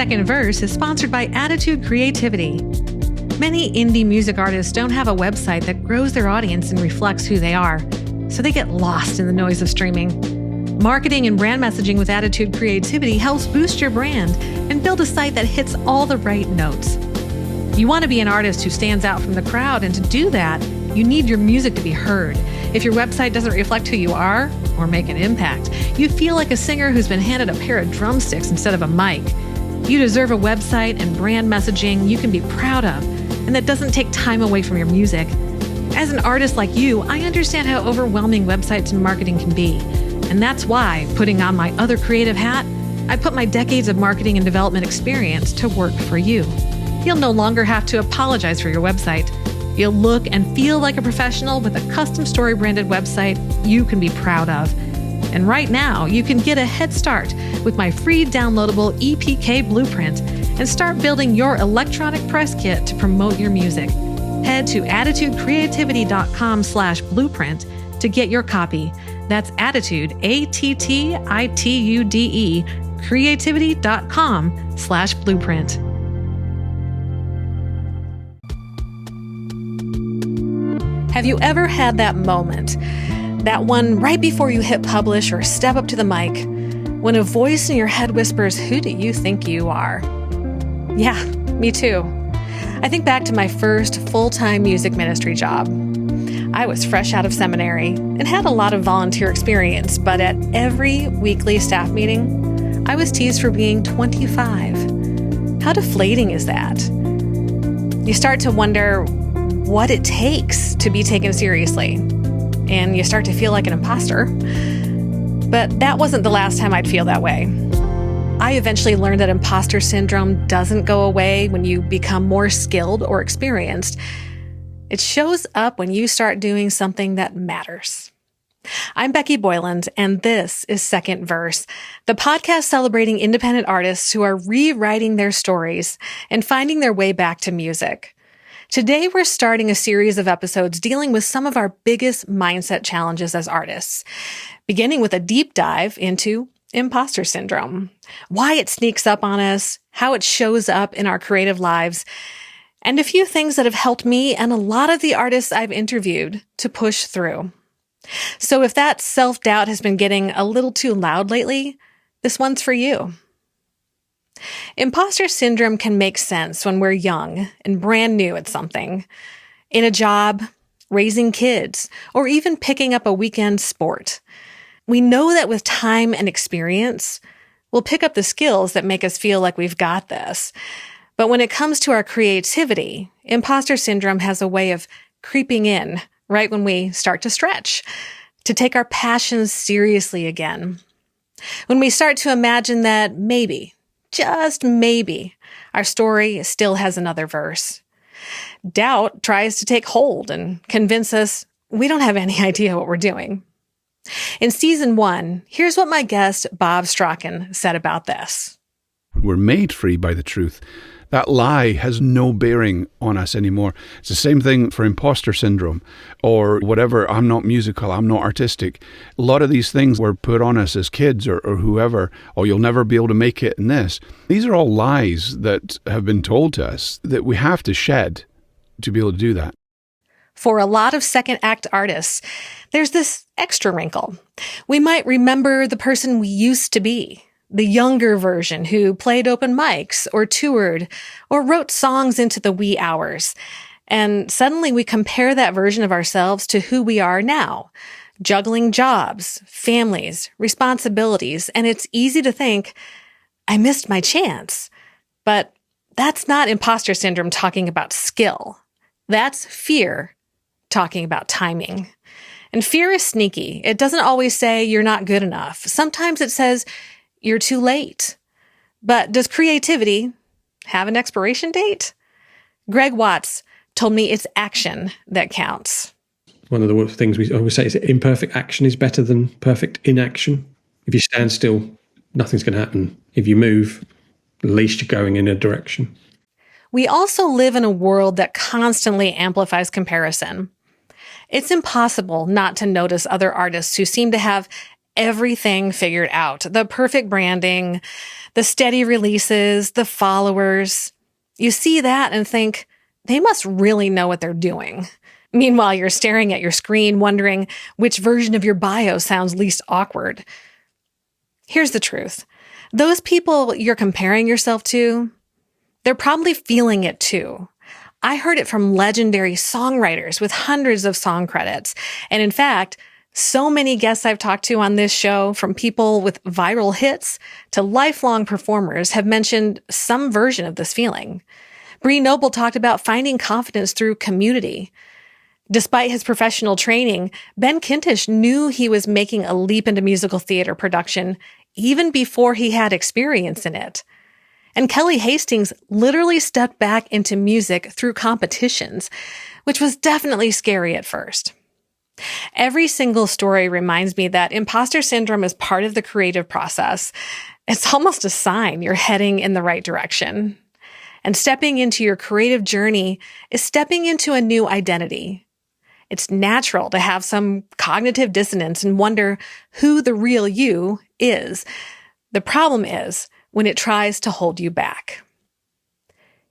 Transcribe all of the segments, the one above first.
Second Verse is sponsored by Attitude Creativity. Many indie music artists don't have a website that grows their audience and reflects who they are, so they get lost in the noise of streaming. Marketing and brand messaging with Attitude Creativity helps boost your brand and build a site that hits all the right notes. You want to be an artist who stands out from the crowd, and to do that, you need your music to be heard. If your website doesn't reflect who you are or make an impact, you feel like a singer who's been handed a pair of drumsticks instead of a mic. You deserve a website and brand messaging you can be proud of, and that doesn't take time away from your music. As an artist like you, I understand how overwhelming websites and marketing can be. And that's why, putting on my other creative hat, I put my decades of marketing and development experience to work for you. You'll no longer have to apologize for your website. You'll look and feel like a professional with a custom story branded website you can be proud of. And right now, you can get a head start with my free downloadable EPK blueprint and start building your electronic press kit to promote your music. Head to attitudecreativity.com/blueprint to get your copy. That's Attitude, ATTITUDE, creativity.com/blueprint. Have you ever had that moment, that one right before you hit publish or step up to the mic, when a voice in your head whispers, "Who do you think you are?" Yeah, me too. I think back to my first full-time music ministry job. I was fresh out of seminary and had a lot of volunteer experience, but at every weekly staff meeting, I was teased for being 25. How deflating is that? You start to wonder what it takes to be taken seriously, and you start to feel like an imposter. But that wasn't the last time I'd feel that way. I eventually learned that imposter syndrome doesn't go away when you become more skilled or experienced. It shows up when you start doing something that matters. I'm Becky Boyland, and this is Second Verse, the podcast celebrating independent artists who are rewriting their stories and finding their way back to music. Today, we're starting a series of episodes dealing with some of our biggest mindset challenges as artists, beginning with a deep dive into imposter syndrome, why it sneaks up on us, how it shows up in our creative lives, and a few things that have helped me and a lot of the artists I've interviewed to push through. So if that self-doubt has been getting a little too loud lately, this one's for you. Imposter syndrome can make sense when we're young and brand new at something, in a job, raising kids, or even picking up a weekend sport. We know that with time and experience, we'll pick up the skills that make us feel like we've got this. But when it comes to our creativity, imposter syndrome has a way of creeping in right when we start to stretch, to take our passions seriously again. When we start to imagine that maybe, just maybe, our story still has another verse. Doubt tries to take hold and convince us we don't have any idea what we're doing. In season 1, here's what my guest Bob Strachan said about this. We're made free by the truth. That lie has no bearing on us anymore. It's the same thing for imposter syndrome or whatever. I'm not musical. I'm not artistic. A lot of these things were put on us as kids or whoever, or you'll never be able to make it in this. These are all lies that have been told to us that we have to shed to be able to do that. For a lot of second act artists, there's this extra wrinkle. We might remember the person we used to be. The younger version who played open mics or toured or wrote songs into the wee hours. And suddenly we compare that version of ourselves to who we are now, juggling jobs, families, responsibilities. And it's easy to think, I missed my chance. But that's not imposter syndrome talking about skill. That's fear talking about timing. And fear is sneaky. It doesn't always say you're not good enough. Sometimes it says you're too late. But does creativity have an expiration date? Greg Watts told me it's action that counts. One of the things we always say is that imperfect action is better than perfect inaction. If you stand still, nothing's going to happen. If you move, at least you're going in a direction. We also live in a world that constantly amplifies comparison. It's impossible not to notice other artists who seem to have everything figured out. The perfect branding, the steady releases, the followers. You see that and think, they must really know what they're doing. Meanwhile, you're staring at your screen wondering which version of your bio sounds least awkward. Here's the truth. Those people you're comparing yourself to, they're probably feeling it too. I heard it from legendary songwriters with hundreds of song credits. And in fact, so many guests I've talked to on this show, from people with viral hits to lifelong performers, have mentioned some version of this feeling. Bree Noble talked about finding confidence through community. Despite his professional training, Ben Kintish knew he was making a leap into musical theater production even before he had experience in it. And Kelly Hastings literally stepped back into music through competitions, which was definitely scary at first. Every single story reminds me that imposter syndrome is part of the creative process. It's almost a sign you're heading in the right direction. And stepping into your creative journey is stepping into a new identity. It's natural to have some cognitive dissonance and wonder who the real you is. The problem is when it tries to hold you back.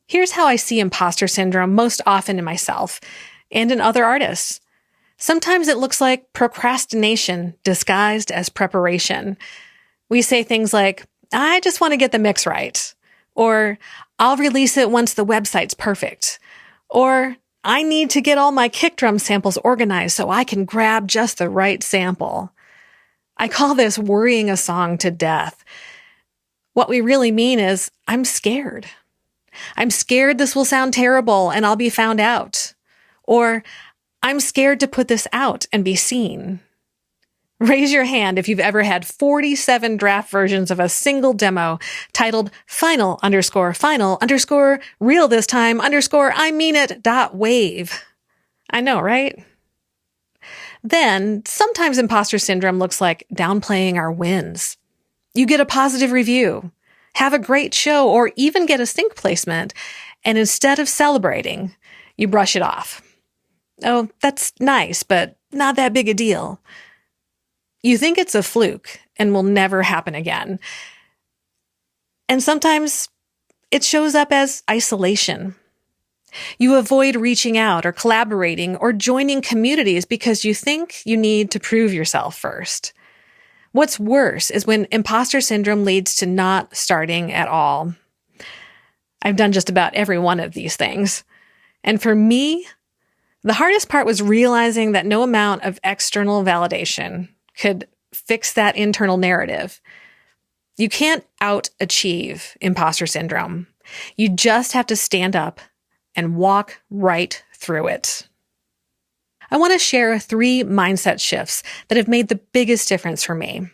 Here's how I see imposter syndrome most often in myself and in other artists. Sometimes it looks like procrastination disguised as preparation. We say things like, I just want to get the mix right. Or, I'll release it once the website's perfect. Or, I need to get all my kick drum samples organized so I can grab just the right sample. I call this worrying a song to death. What we really mean is, I'm scared. I'm scared this will sound terrible and I'll be found out. Or, I'm scared to put this out and be seen. Raise your hand if you've ever had 47 draft versions of a single demo titled final_real this time _ I mean it .wave. I know, right? Then, sometimes imposter syndrome looks like downplaying our wins. You get a positive review, have a great show, or even get a sync placement, and instead of celebrating, you brush it off. Oh, that's nice, but not that big a deal. You think it's a fluke and will never happen again. And sometimes it shows up as isolation. You avoid reaching out or collaborating or joining communities because you think you need to prove yourself first. What's worse is when imposter syndrome leads to not starting at all. I've done just about every one of these things. And for me, the hardest part was realizing that no amount of external validation could fix that internal narrative. You can't out-achieve imposter syndrome. You just have to stand up and walk right through it. I want to share 3 mindset shifts that have made the biggest difference for me.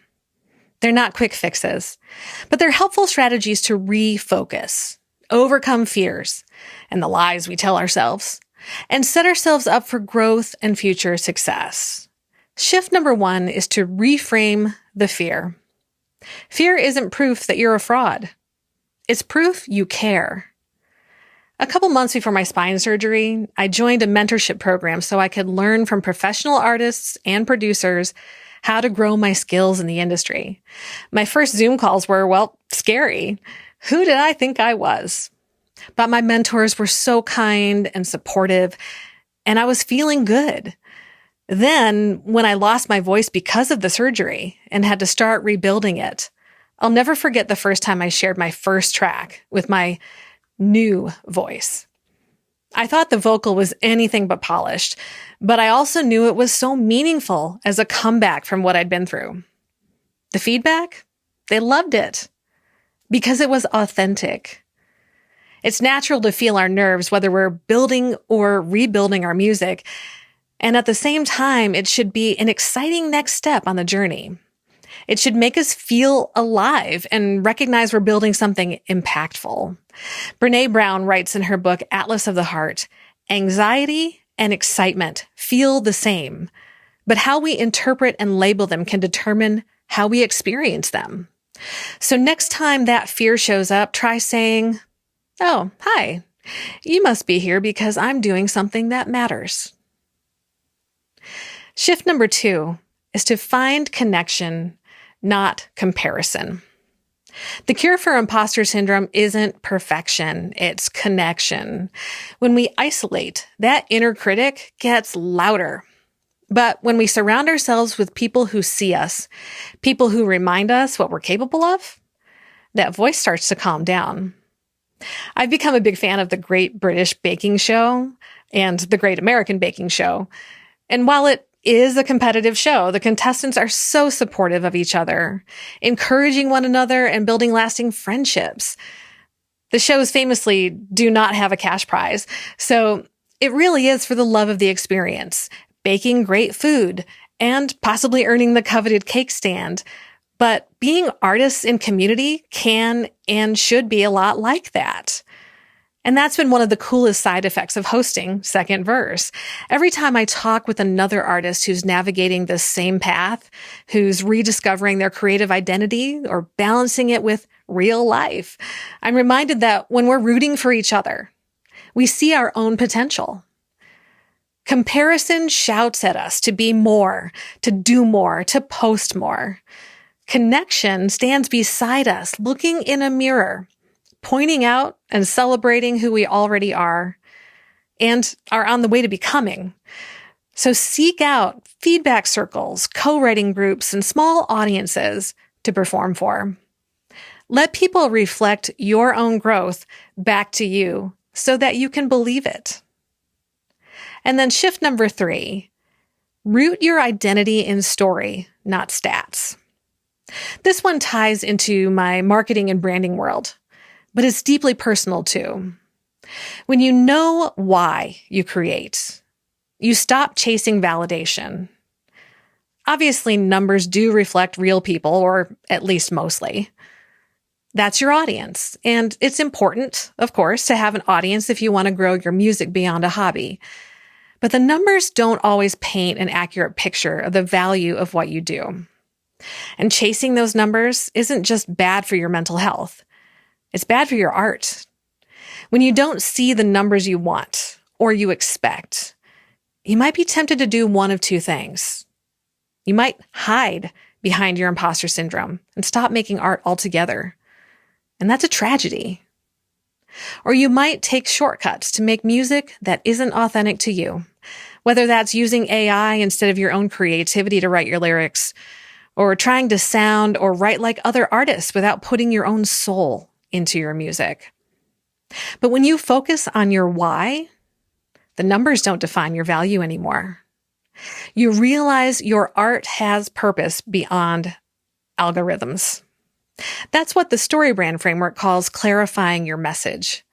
They're not quick fixes, but they're helpful strategies to refocus, overcome fears and the lies we tell ourselves, and set ourselves up for growth and future success. Shift number 1 is to reframe the fear. Fear isn't proof that you're a fraud. It's proof you care. A couple months before my spine surgery, I joined a mentorship program so I could learn from professional artists and producers how to grow my skills in the industry. My first Zoom calls were, scary. Who did I think I was? But my mentors were so kind and supportive, and I was feeling good. Then, when I lost my voice because of the surgery and had to start rebuilding it, I'll never forget the first time I shared my first track with my new voice. I thought the vocal was anything but polished, but I also knew it was so meaningful as a comeback from what I'd been through. The feedback? They loved it because it was authentic. It's natural to feel our nerves whether we're building or rebuilding our music, and at the same time, it should be an exciting next step on the journey. It should make us feel alive and recognize we're building something impactful. Brené Brown writes in her book, Atlas of the Heart, anxiety and excitement feel the same, but how we interpret and label them can determine how we experience them. So next time that fear shows up, try saying, "Oh, hi, you must be here because I'm doing something that matters." Shift number 2 is to find connection not comparison. The cure for imposter syndrome isn't perfection, it's connection. When we isolate, that inner critic gets louder. But when we surround ourselves with people who see us, people who remind us what we're capable of, that voice starts to calm down. I've become a big fan of the Great British Baking Show and the Great American Baking Show. And while it is a competitive show, the contestants are so supportive of each other, encouraging one another and building lasting friendships. The shows famously do not have a cash prize, so it really is for the love of the experience, baking great food, and possibly earning the coveted cake stand. But being artists in community can and should be a lot like that. And that's been one of the coolest side effects of hosting Second Verse. Every time I talk with another artist who's navigating this same path, who's rediscovering their creative identity or balancing it with real life, I'm reminded that when we're rooting for each other, we see our own potential. Comparison shouts at us to be more, to do more, to post more. Connection stands beside us, looking in a mirror, pointing out and celebrating who we already are and are on the way to becoming. So seek out feedback circles, co-writing groups, and small audiences to perform for. Let people reflect your own growth back to you so that you can believe it. And then shift number 3, root your identity in story, not stats. This one ties into my marketing and branding world, but it's deeply personal too. When you know why you create, you stop chasing validation. Obviously, numbers do reflect real people, or at least mostly. That's your audience. And it's important, of course, to have an audience if you want to grow your music beyond a hobby. But the numbers don't always paint an accurate picture of the value of what you do. And chasing those numbers isn't just bad for your mental health. It's bad for your art. When you don't see the numbers you want or you expect, you might be tempted to do one of two things. You might hide behind your imposter syndrome and stop making art altogether. And that's a tragedy. Or you might take shortcuts to make music that isn't authentic to you, whether that's using AI instead of your own creativity to write your lyrics, or trying to sound or write like other artists without putting your own soul into your music. But when you focus on your why, the numbers don't define your value anymore. You realize your art has purpose beyond algorithms. That's what the StoryBrand framework calls clarifying your message.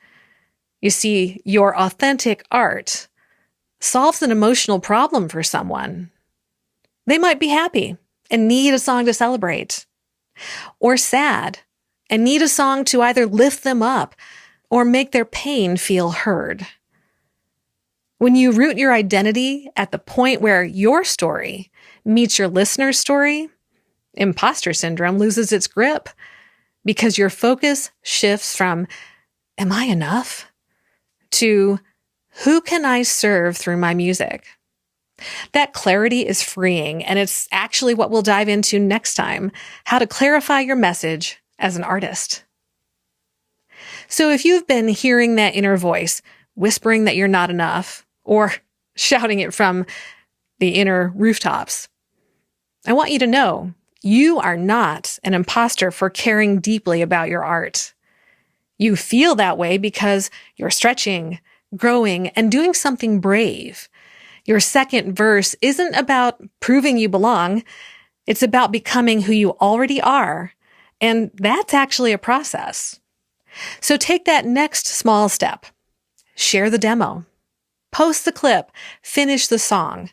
You see, your authentic art solves an emotional problem for someone. They might be happy and need a song to celebrate, or sad and need a song to either lift them up or make their pain feel heard. When you root your identity at the point where your story meets your listener's story, imposter syndrome loses its grip because your focus shifts from, am I enough? To, who can I serve through my music? That clarity is freeing, and it's actually what we'll dive into next time, how to clarify your message as an artist. So if you've been hearing that inner voice whispering that you're not enough, or shouting it from the inner rooftops, I want you to know you are not an imposter for caring deeply about your art. You feel that way because you're stretching, growing, and doing something brave. Your second verse isn't about proving you belong. It's about becoming who you already are. And that's actually a process. So take that next small step. Share the demo. Post the clip. Finish the song.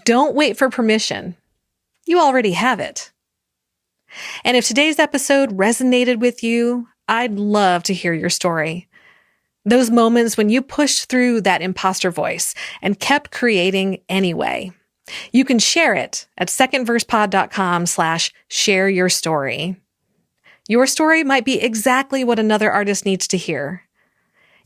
Don't wait for permission. You already have it. And if today's episode resonated with you, I'd love to hear your story. Those moments when you pushed through that imposter voice and kept creating anyway. You can share it at secondversepod.com/share your story. Your story might be exactly what another artist needs to hear.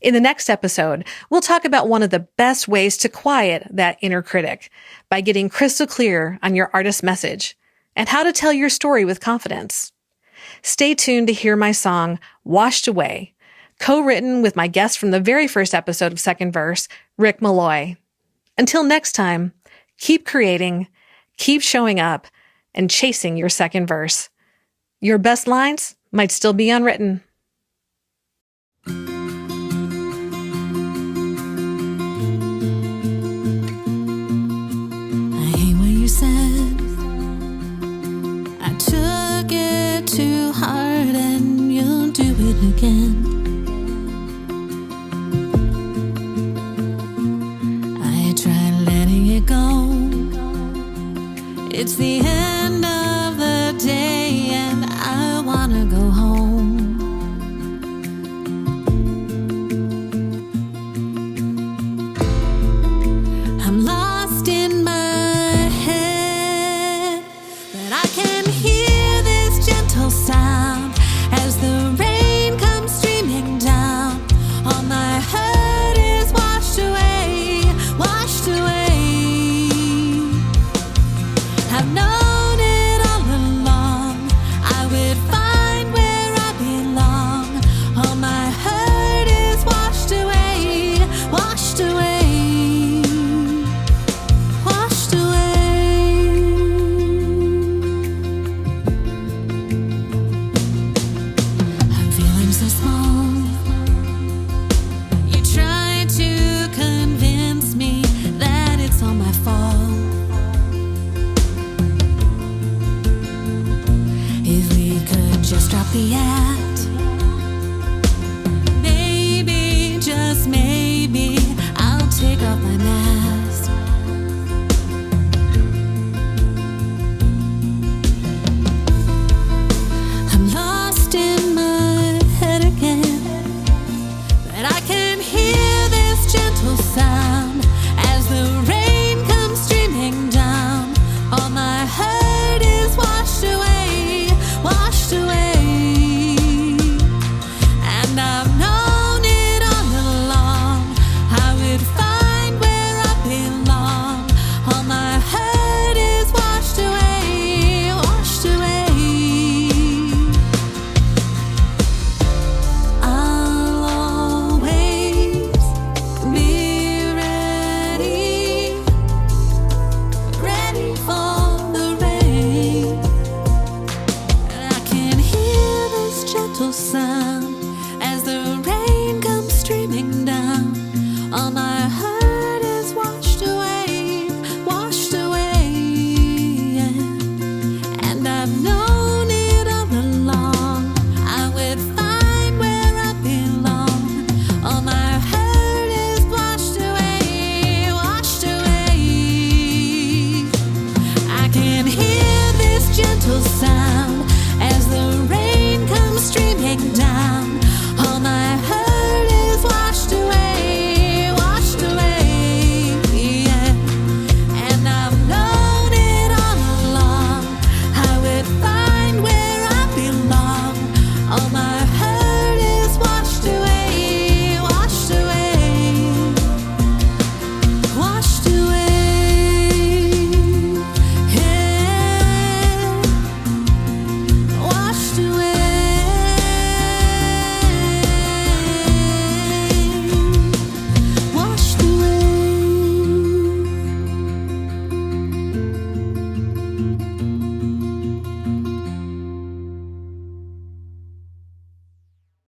In the next episode, we'll talk about one of the best ways to quiet that inner critic by getting crystal clear on your artist message and how to tell your story with confidence. Stay tuned to hear my song, Washed Away, co-written with my guest from the very first episode of Second Verse, Rick Malloy. Until next time, keep creating, keep showing up, and chasing your second verse. Your best lines might still be unwritten. Said I took it too hard and you'll do it again. I tried letting it go. It's the end.